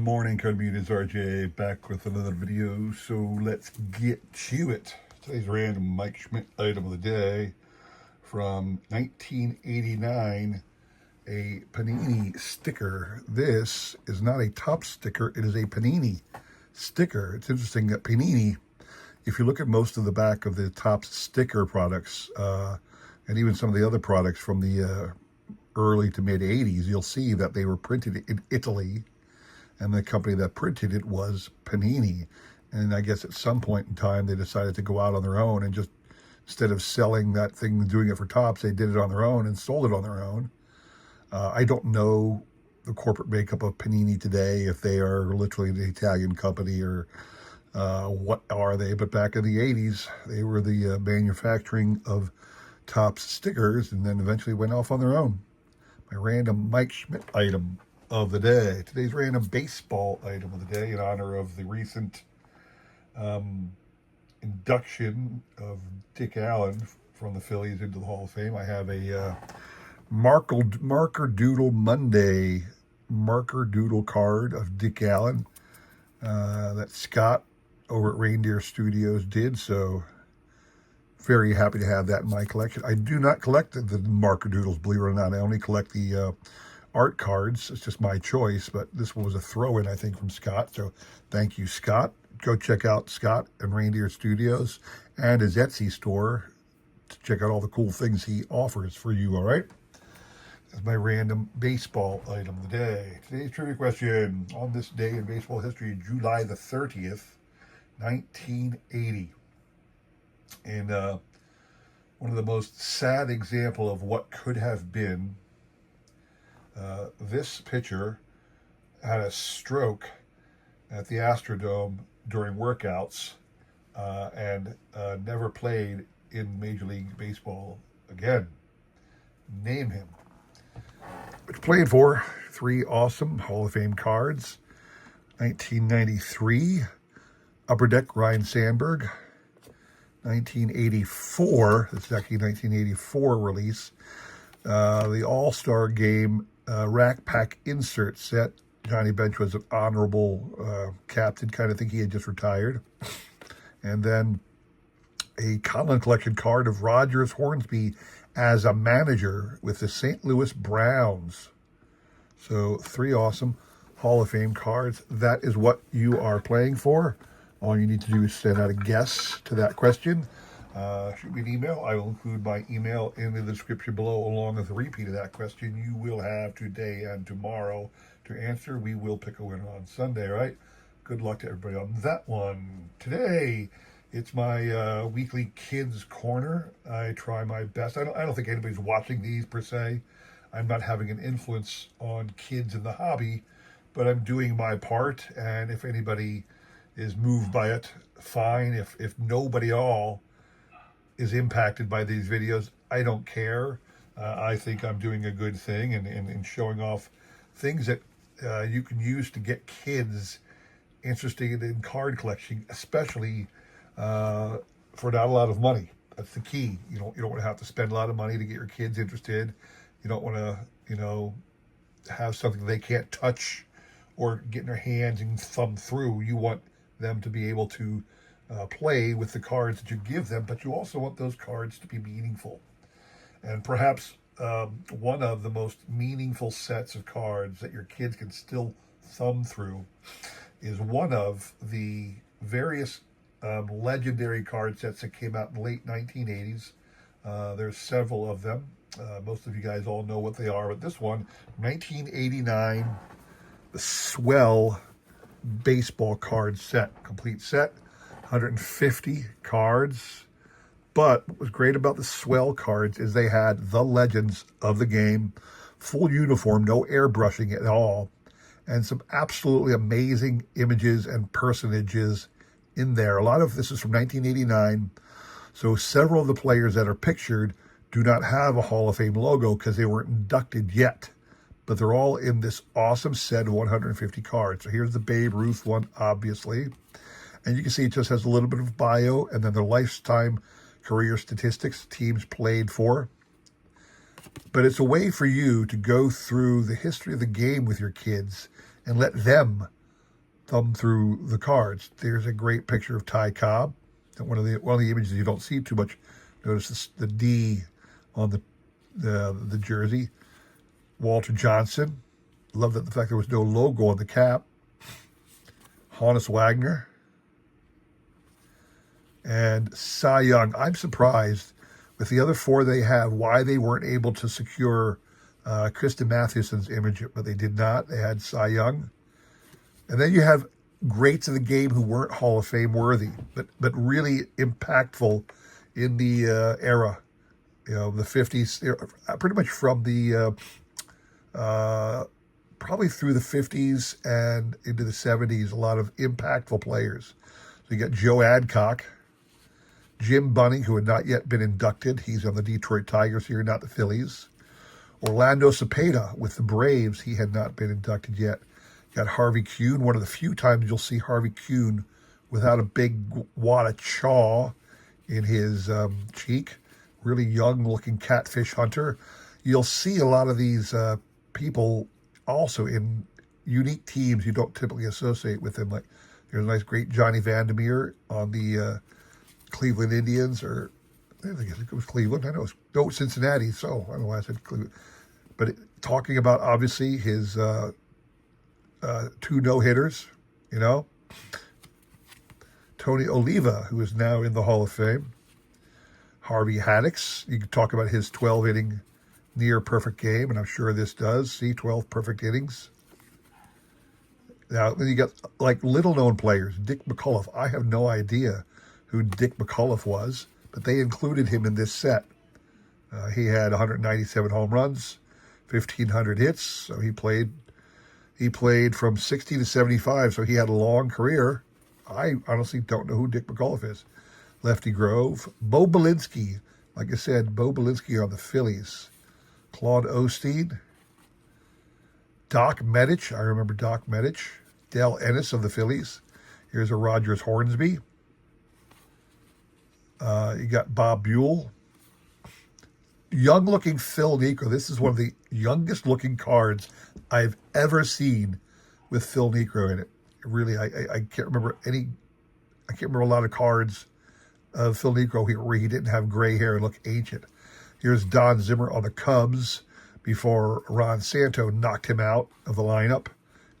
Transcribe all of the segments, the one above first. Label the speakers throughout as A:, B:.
A: morning, Communities RJ, back with another video. So let's get to it. Today's random Mike Schmidt item of the day from 1989, a Panini sticker. This is not a top sticker, it is a Panini sticker. It's interesting that Panini, if you look at most of the back of the top sticker products, and even some of the other products from the early to mid 80s, you'll see that they were printed in Italy, and the company that printed it was Panini. And I guess at some point in time they decided to go out on their own and just, instead of selling that thing and doing it for Topps, they did it on their own and sold it on their own. I don't know the corporate makeup of Panini today, if they are literally an Italian company or what are they, but back in the 80s they were the manufacturing of Topps stickers, and then eventually went off on their own. My random Mike Schmidt item of the day. Today's random baseball item of the day, in honor of the recent induction of Dick Allen from the Phillies into the Hall of Fame. I have a Marker Doodle Monday Marker Doodle card of Dick Allen that Scott over at Reindeer Studios did. So very happy to have that in my collection. I do not collect the Marker Doodles, believe it or not. I only collect the art cards. It's just my choice, but this one was a throw-in, I think, from Scott. So thank you, Scott. Go check out Scott and Reindeer Studios and his Etsy store to check out all the cool things he offers for you, all right? That's my random baseball item of the day. Today's trivia question: on this day in baseball history, July the 30th, 1980. And one of the most sad example of what could have been, this pitcher had a stroke at the Astrodome during workouts and never played in Major League Baseball again. Name him. Which played for 3 awesome Hall of Fame cards. 1993, Upper Deck Ryan Sandberg. 1984, this is actually 1984 release, the All-Star Game Rack Pack insert set. Johnny Bench was an honorable captain, kind of think he had just retired. And then a Conlon Collection card of Rogers Hornsby as a manager with the St. Louis Browns. So 3 awesome Hall of Fame cards. That is what you are playing for. All you need to do is send out a guess to that question. Shoot me an email. I will include my email in the description below, along with a repeat of that question. You will have today and tomorrow to answer. We will pick a winner on Sunday, right? Good luck to everybody on that one. Today, it's my weekly Kidz Korner. I try my best. I don't think anybody's watching these per se. I'm not having an influence on kids in the hobby, but I'm doing my part. And if anybody is moved by it, fine. If nobody at all is impacted by these videos, I don't care. I think I'm doing a good thing and showing off things that you can use to get kids interested in card collecting, especially for not a lot of money. That's the key. You don't want to have to spend a lot of money to get your kids interested. You don't want to, have something they can't touch or get in their hands and thumb through. You want them to be able to play with the cards that you give them, but you also want those cards to be meaningful. And perhaps one of the most meaningful sets of cards that your kids can still thumb through is one of the various legendary card sets that came out in the late 1980s. There's several of them. Most of you guys all know what they are, but this one, 1989, the Swell Baseball card set, complete set, 150 cards. But what was great about the Swell cards is they had the legends of the game, full uniform, no airbrushing at all, and some absolutely amazing images and personages in there. A lot of this is from 1989, so several of the players that are pictured do not have a Hall of Fame logo because they weren't inducted yet. But they're all in this awesome set of 150 cards. So here's the Babe Ruth one, obviously. And you can see it just has a little bit of bio and then their lifetime career statistics, teams played for. But it's a way for you to go through the history of the game with your kids and let them thumb through the cards. There's a great picture of Ty Cobb. One of the images you don't see too much. Notice the D on the jersey. Walter Johnson. Love that the fact there was no logo on the cap. Honus Wagner. And Cy Young. I'm surprised with the other four they have why they weren't able to secure Kristen Mathewson's image, but they did not. They had Cy Young. And then you have greats of the game who weren't Hall of Fame worthy, but really impactful in the era, the 50s, pretty much from the probably through the 50s and into the 70s, a lot of impactful players. So you got Joe Adcock, Jim Bunning, who had not yet been inducted. He's on the Detroit Tigers here, not the Phillies. Orlando Cepeda with the Braves. He had not been inducted yet. Got Harvey Kuhn, one of the few times you'll see Harvey Kuhn without a big wad of chaw in his cheek. Really young-looking catfish hunter. You'll see a lot of these people also in unique teams you don't typically associate with them. Like there's a nice, great Johnny Vandermeer on the Cleveland Indians, or I think it was Cleveland. I know it was Cincinnati, so I don't know why I said Cleveland. But talking about, obviously, his 2 no-hitters, Tony Oliva, who is now in the Hall of Fame. Harvey Haddix, you can talk about his 12-inning near-perfect game, and I'm sure this does. See, 12 perfect innings. Now, then you got, like, little-known players. Dick McCullough. I have no idea who Dick McCullough was, but they included him in this set. He had 197 home runs, 1,500 hits, so he played from 60 to 75, so he had a long career. I honestly don't know who Dick McCullough is. Lefty Grove. Bo Belinsky. Like I said, Bo Belinsky on the Phillies. Claude Osteen. Doc Medich. I remember Doc Medich. Dale Ennis of the Phillies. Here's a Rogers Hornsby. You got Bob Buell. Young-looking Phil Niekro. This is one of the youngest-looking cards I've ever seen with Phil Niekro in it. Really, I can't remember I can't remember a lot of cards of Phil Niekro where he didn't have gray hair and look ancient. Here's Don Zimmer on the Cubs before Ron Santo knocked him out of the lineup.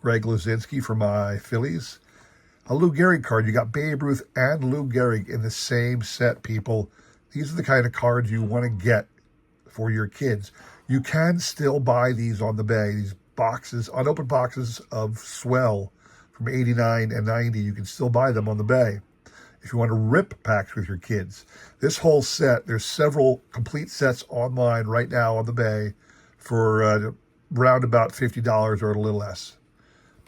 A: Greg Luzinski for my Phillies. A Lou Gehrig card. You got Babe Ruth and Lou Gehrig in the same set, people. These are the kind of cards you want to get for your kids. You can still buy these on the Bay. These boxes, unopened boxes of Swell from 89 and 90. You can still buy them on the Bay if you want to rip packs with your kids. This whole set, there's several complete sets online right now on the Bay for around about $50 or a little less.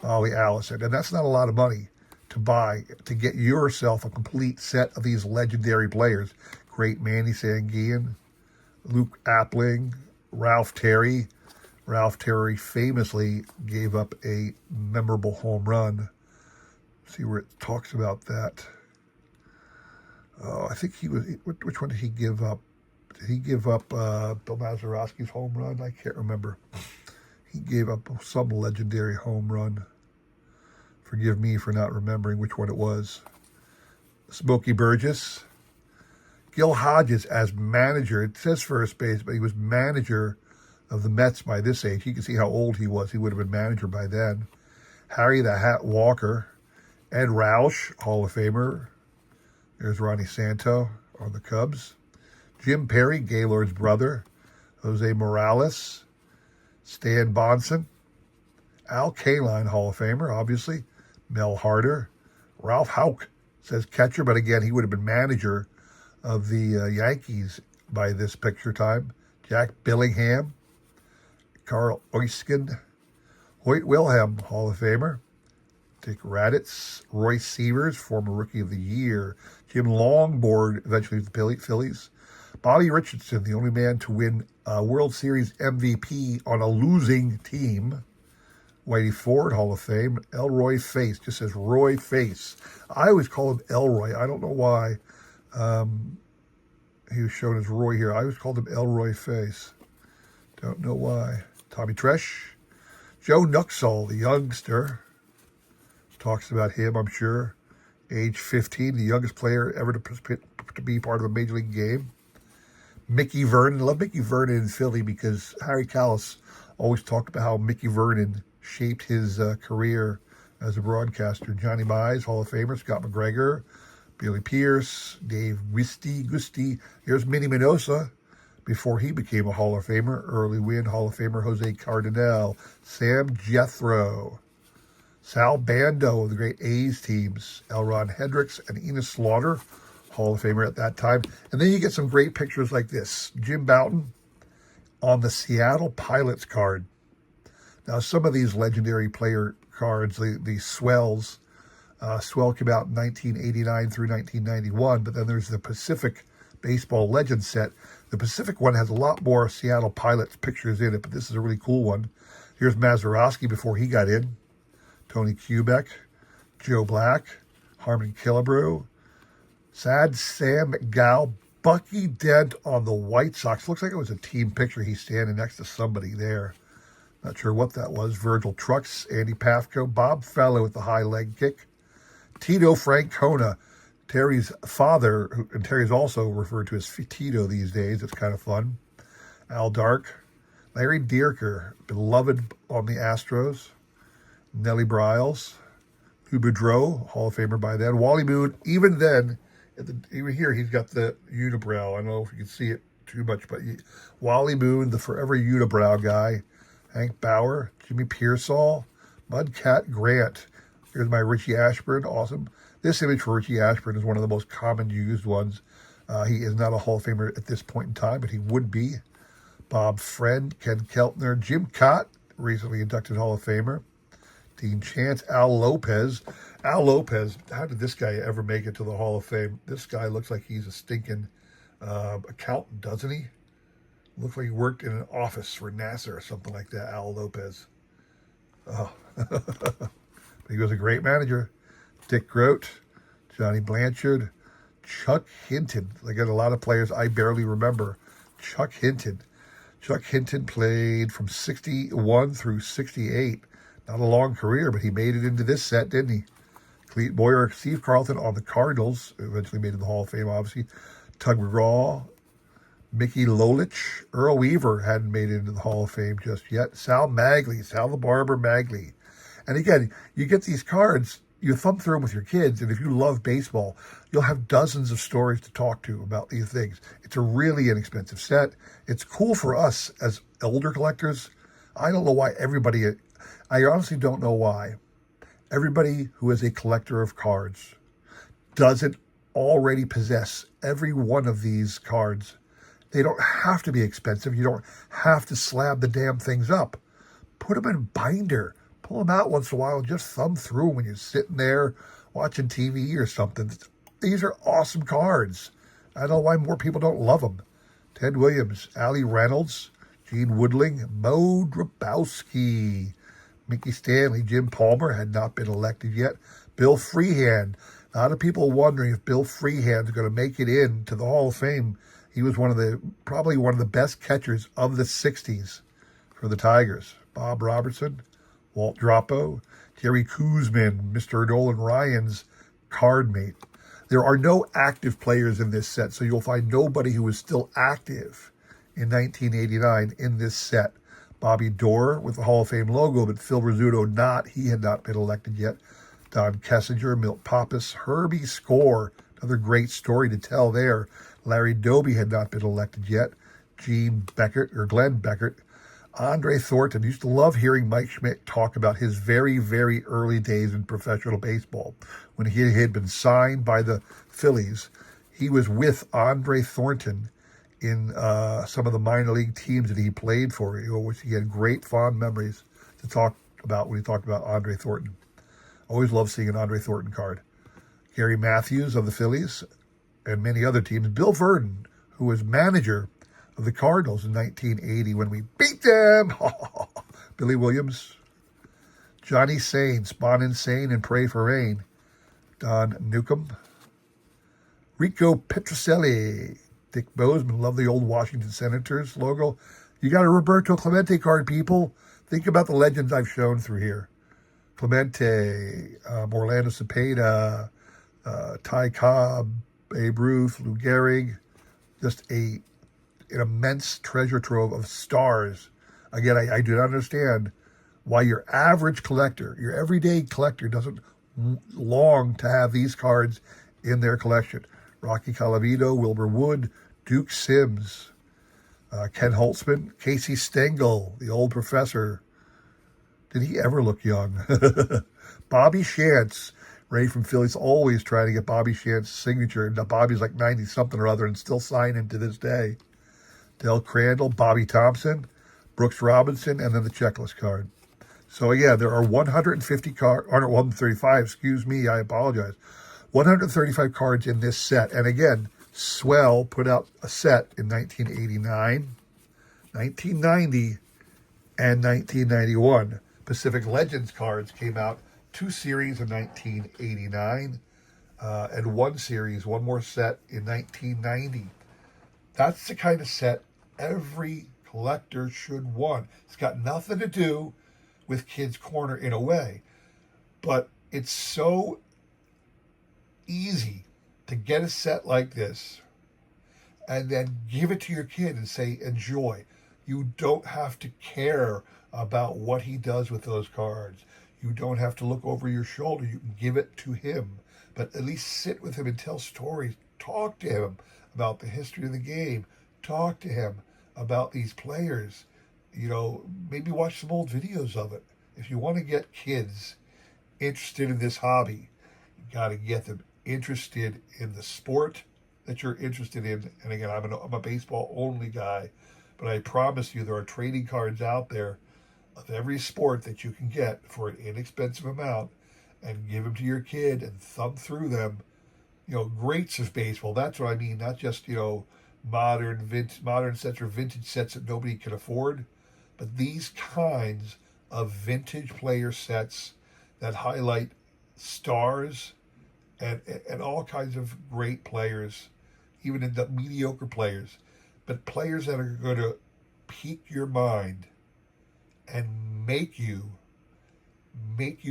A: Ollie Allison. And that's not a lot of money to buy to get yourself a complete set of these legendary players. Great Manny Sanguian, Luke Appling, Ralph Terry. Ralph Terry famously gave up a memorable home run. See where it talks about that. I think he was, which one did he give up? Did he give up Bill Mazeroski's home run? I can't remember. He gave up some legendary home run. Forgive me for not remembering which one it was. Smokey Burgess. Gil Hodges as manager. It says first base, but he was manager of the Mets by this age. You can see how old he was. He would have been manager by then. Harry the Hat Walker. Ed Roush, Hall of Famer. There's Ronnie Santo on the Cubs. Jim Perry, Gaylord's brother. Jose Morales. Stan Bonson. Al Kaline, Hall of Famer, obviously. Mel Harder. Ralph Houck says catcher, but again, he would have been manager of the Yankees by this picture time. Jack Billingham. Carl Oyskin. Hoyt Wilhelm, Hall of Famer. Dick Raditz. Royce Severs, former Rookie of the Year. Jim Longboard, eventually with the Phillies. Bobby Richardson, the only man to win a World Series MVP on a losing team. Whitey Ford, Hall of Fame. Elroy Face, just says Roy Face. I always call him Elroy. I don't know why he was shown as Roy here. I always called him Elroy Face. Don't know why. Tommy Tresh. Joe Nuxall, the youngster. Talks about him, I'm sure. Age 15, the youngest player ever to be part of a Major League game. Mickey Vernon. I love Mickey Vernon in Philly because Harry Kalas always talked about how Mickey Vernon shaped his career as a broadcaster. Johnny Mize, Hall of Famer. Scott McGregor, Billy Pierce, Dave Gusty. Here's Minnie Minosa before he became a Hall of Famer. Early win, Hall of Famer Jose Cardinal. Sam Jethro. Sal Bando of the great A's teams. L. Ron Hendricks and Enos Slaughter, Hall of Famer at that time. And then you get some great pictures like this. Jim Bouton on the Seattle Pilots card. Now, some of these legendary player cards, the Swells, Swell came out in 1989 through 1991, but then there's the Pacific Baseball Legends set. The Pacific one has a lot more Seattle Pilots pictures in it, but this is a really cool one. Here's Mazeroski before he got in. Tony Kubek, Joe Black, Harmon Killebrew, Sad Sam McGow, Bucky Dent on the White Sox. Looks like it was a team picture. He's standing next to somebody there. Not sure what that was. Virgil Trucks, Andy Pafko, Bob Feller with the high leg kick, Tito Francona, Terry's father, and Terry's also referred to as Tito these days. It's kind of fun. Al Dark, Larry Dierker, beloved on the Astros, Nellie Bryles, Lou Boudreau, Hall of Famer by then. Wally Moon, even then, even here, he's got the unibrow. I don't know if you can see it too much, but Wally Moon, the forever unibrow guy. Hank Bauer, Jimmy Pearsall, Mudcat Grant. Here's my Richie Ashburn, awesome. This image for Richie Ashburn is one of the most common used ones. He is not a Hall of Famer at this point in time, but he would be. Bob Friend, Ken Keltner, Jim Cott, recently inducted Hall of Famer. Dean Chance, Al Lopez. Al Lopez, how did this guy ever make it to the Hall of Fame? This guy looks like he's a stinking accountant, doesn't he? Looks like he worked in an office for NASA or something like that, Al Lopez. Oh, but he was a great manager. Dick Grote, Johnny Blanchard, Chuck Hinton. I got a lot of players I barely remember. Chuck Hinton. Chuck Hinton played from 61 through 68. Not a long career, but he made it into this set, didn't he? Clete Boyer, Steve Carlton on the Cardinals, eventually made it in the Hall of Fame, obviously. Tug McGraw, Mickey Lolich, Earl Weaver hadn't made it into the Hall of Fame just yet. Sal Magley, Sal the Barber Magley. And again, you get these cards, you thumb through them with your kids, and if you love baseball, you'll have dozens of stories to talk to about these things. It's a really inexpensive set. It's cool for us as elder collectors. I don't know why I honestly don't know why everybody who is a collector of cards doesn't already possess every one of these cards. They don't have to be expensive. You don't have to slab the damn things up. Put them in a binder. Pull them out once in a while and just thumb through when you're sitting there watching TV or something. These are awesome cards. I don't know why more people don't love them. Ted Williams, Allie Reynolds, Gene Woodling, Mo Grabowski, Mickey Stanley, Jim Palmer had not been elected yet. Bill Freehand. A lot of people wondering if Bill Freehand is going to make it into the Hall of Fame. He was probably one of the best catchers of the 60s for the Tigers. Bob Robertson, Walt Droppo, Jerry Koosman, Mr. Nolan Ryan's card mate. There are no active players in this set, so you'll find nobody who is still active in 1989 in this set. Bobby Dorr with the Hall of Fame logo, but Phil Rizzuto not. He had not been elected yet. Don Kessinger, Milt Pappas, Herbie Score. Another great story to tell there. Larry Doby had not been elected yet. Glenn Beckert. Andre Thornton. Used to love hearing Mike Schmidt talk about his very, very early days in professional baseball. When he had been signed by the Phillies, he was with Andre Thornton in some of the minor league teams that he played for, which he had great fond memories to talk about when he talked about Andre Thornton. Always loved seeing an Andre Thornton card. Gary Matthews of the Phillies and many other teams. Bill Verdon, who was manager of the Cardinals in 1980 when we beat them. Billy Williams. Johnny Sane, Spawn Insane and Pray for Rain. Don Newcomb. Rico Petrocelli. Dick Bozeman, love the old Washington Senators logo. You got a Roberto Clemente card, people. Think about the legends I've shown through here. Clemente, Orlando Cepeda, Ty Cobb, Babe Ruth, Lou Gehrig, just an immense treasure trove of stars. Again, I do not understand why your average collector, your everyday collector, doesn't long to have these cards in their collection. Rocky Colavito, Wilbur Wood, Duke Sims, Ken Holtzman, Casey Stengel, the old professor. Did he ever look young? Bobby Shantz, Ray from Philly's always trying to get Bobby Shantz's signature. Now Bobby's like 90-something or other and still signing to this day. Del Crandall, Bobby Thompson, Brooks Robinson, and then the checklist card. So yeah, there are 150 cards, or 135, excuse me, I apologize. 135 cards in this set. And again, Swell put out a set in 1989, 1990, and 1991. Pacific Legends cards came out 2 series in 1989 and 1 series, 1 more set in 1990. That's the kind of set every collector should want. It's got nothing to do with Kidz Korner in a way, but it's so easy to get a set like this and then give it to your kid and say, enjoy. You don't have to care about what he does with those cards. You don't have to look over your shoulder. You can give it to him, but at least sit with him and tell stories. Talk to him about the history of the game. Talk to him about these players. You know, maybe watch some old videos of it. If you want to get kids interested in this hobby, you got to get them interested in the sport that you're interested in. And again, I'm a baseball only guy, but I promise you there are trading cards out there of every sport that you can get for an inexpensive amount and give them to your kid and thumb through them. You know, greats of baseball. That's what I mean. Not just, you know, modern sets or vintage sets that nobody can afford, but these kinds of vintage player sets that highlight stars and all kinds of great players, even in the mediocre players, but players that are going to pique your mind and make you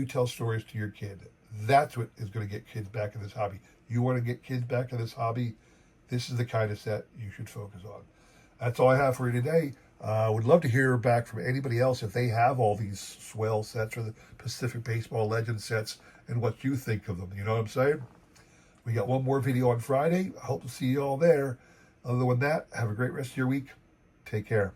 A: tell stories to your kid. That's what is going to get kids back in this hobby. You want to get kids back in this hobby, this is the kind of set you should focus on. That's all I have for you today. Would love to hear back from anybody else if they have all these Swell sets or the Pacific Baseball Legends sets and what you think of them. You know what I'm saying? We got one more video on Friday. I hope to see you all there. Other than that, have a great rest of your week. Take care.